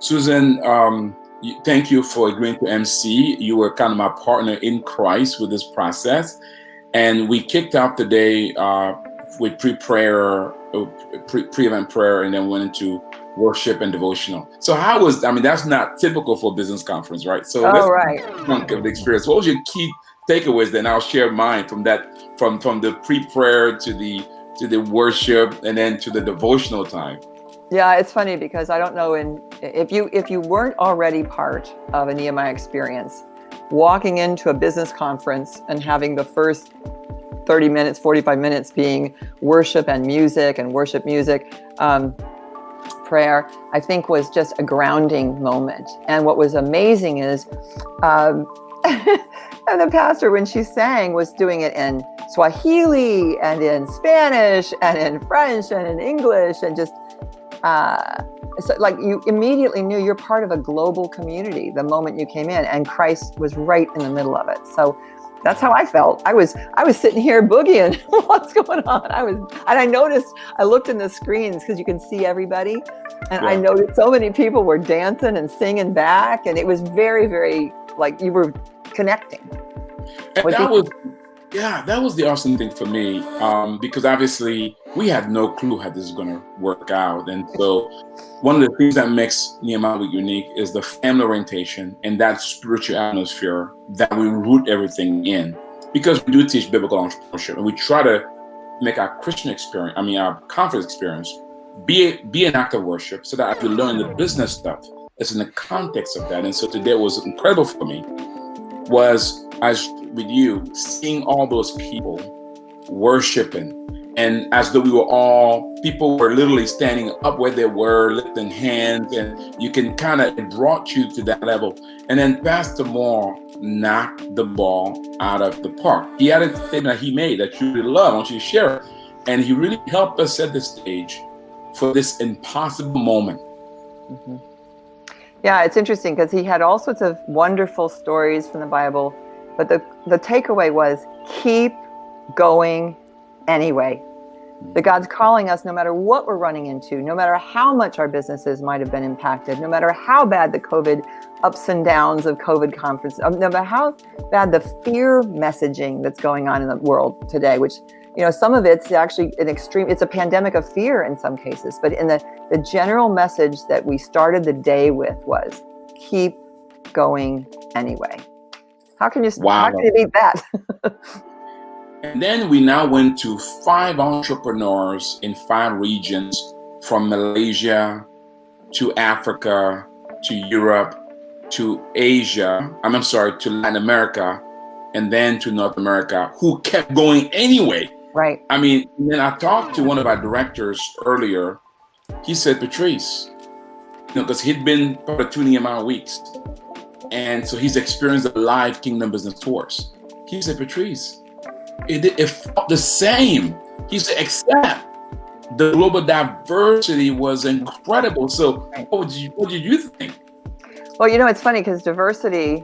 Susan, thank you for agreeing to MC. You were kind of my partner in Christ with this process. And we kicked off the day with pre-prayer, pre-event prayer, and then went into worship and devotional. So that's not typical for a business conference, right? So Oh, let's right. think of the experience. What was your key takeaways then? I'll share mine from the pre-prayer to the worship and then to the devotional time. Yeah, it's funny because I don't know if you weren't already part of a Nehemiah experience, walking into a business conference and having the first 30 minutes, 45 minutes being worship and music prayer, I think was just a grounding moment. And what was amazing is, and the pastor, when she sang, was doing it in Swahili and in Spanish and in French and in English, and just so like you immediately knew you're part of a global community the moment you came in, and Christ was right in the middle of it. So that's how I felt. I was sitting here boogieing. What's going on? I looked in the screens because you can see everybody, and I noticed so many people were dancing and singing back, and it was very, very like you were connecting. And that was the awesome thing for me, because obviously we had no clue how this is going to work out. And so one of the things that makes Nehemiah unique is the family orientation and that spiritual atmosphere that we root everything in, because we do teach biblical entrepreneurship, and we try to make our Christian experience, our conference experience, be an act of worship, so that as we learn the business stuff, it's in the context of that. And so today was incredible for me, was as with you, seeing all those people worshiping, and as though people were literally standing up where they were, lifting hands, and you can it brought you to that level. And then Pastor Moore knocked the ball out of the park. He had a statement that he made that you really love. I want you to share it. And he really helped us set the stage for this impossible moment. Mm-hmm. Yeah, it's interesting because he had all sorts of wonderful stories from the Bible, but the takeaway was keep going anyway. That God's calling us no matter what we're running into, no matter how much our businesses might have been impacted, no matter how bad the COVID ups and downs of COVID conferences, no matter how bad the fear messaging that's going on in the world today, which, some of it's actually it's a pandemic of fear in some cases, but in the general message that we started the day with was keep going anyway. How can you beat that? And then we now went to 5 entrepreneurs in 5 regions, from Malaysia to Africa to Europe to Asia, to Latin America, and then to North America, who kept going anyway. Right. Then I talked to one of our directors earlier. He said, Patrice, because he'd been part of 2 Nehemiah weeks, and so he's experienced the live Kingdom Business Tours. He said, Patrice, it felt the same. He said, except the global diversity was incredible. So what did you think? Well, it's funny because diversity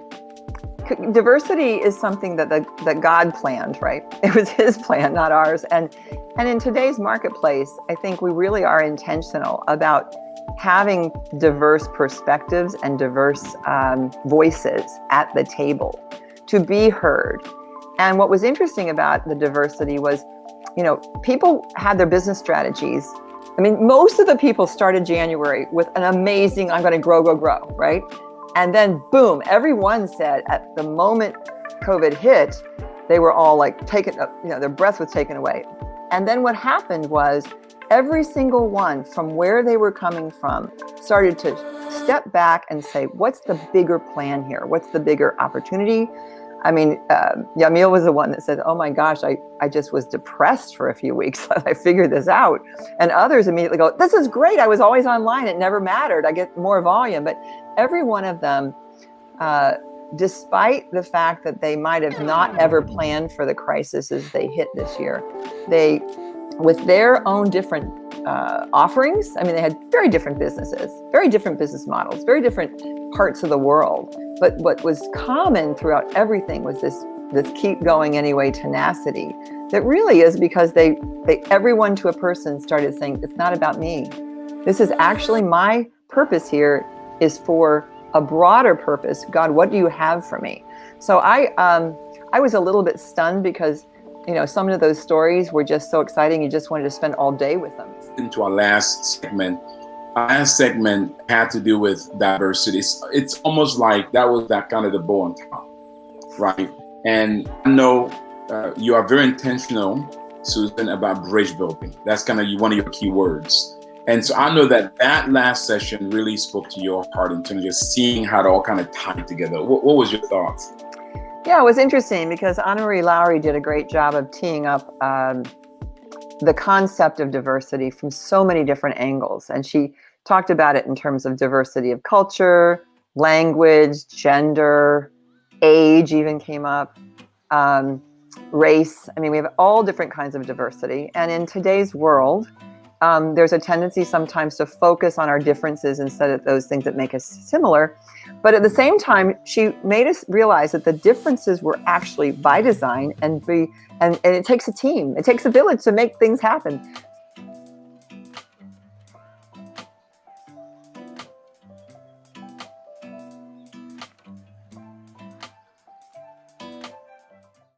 is something that God planned, right? It was his plan, not ours. And in today's marketplace, I think we really are intentional about having diverse perspectives and diverse voices at the table to be heard. And what was interesting about the diversity was, people had their business strategies. Most of the people started January with an amazing, I'm going to grow, right? And then boom, everyone said at the moment COVID hit, they were all like their breath was taken away. And then what happened was every single one from where they were coming from started to step back and say, what's the bigger plan here? What's the bigger opportunity? Yamil was the one that said, oh my gosh, I just was depressed for a few weeks. I figured this out. And others immediately go, this is great. I was always online. It never mattered. I get more volume. But every one of them, despite the fact that they might have not ever planned for the crisis as they hit this year, they, with their own different offerings, they had very different businesses, very different business models, very different parts of the world. But what was common throughout everything was this keep going anyway tenacity that really is because they everyone to a person started saying, it's not about me. This is actually my purpose here is for a broader purpose. God, what do you have for me? So I was a little bit stunned because, some of those stories were just so exciting. You just wanted to spend all day with them. Into our last segment. Our last segment had to do with diversity. It's almost like that was that kind of the bow on top, right? And I know you are very intentional, Susan, about bridge building. That's kind of one of your key words. And so I know that last session really spoke to your heart in terms of just seeing how it all kind of tied together. What was your thoughts? Yeah, it was interesting because Anna Marie Lowry did a great job of teeing up the concept of diversity from so many different angles. And she talked about it in terms of diversity of culture, language, gender, age even came up, race. I mean, we have all different kinds of diversity. And in today's world, there's a tendency sometimes to focus on our differences instead of those things that make us similar. But at the same time, she made us realize that the differences were actually by design, and it takes a team. It takes a village to make things happen.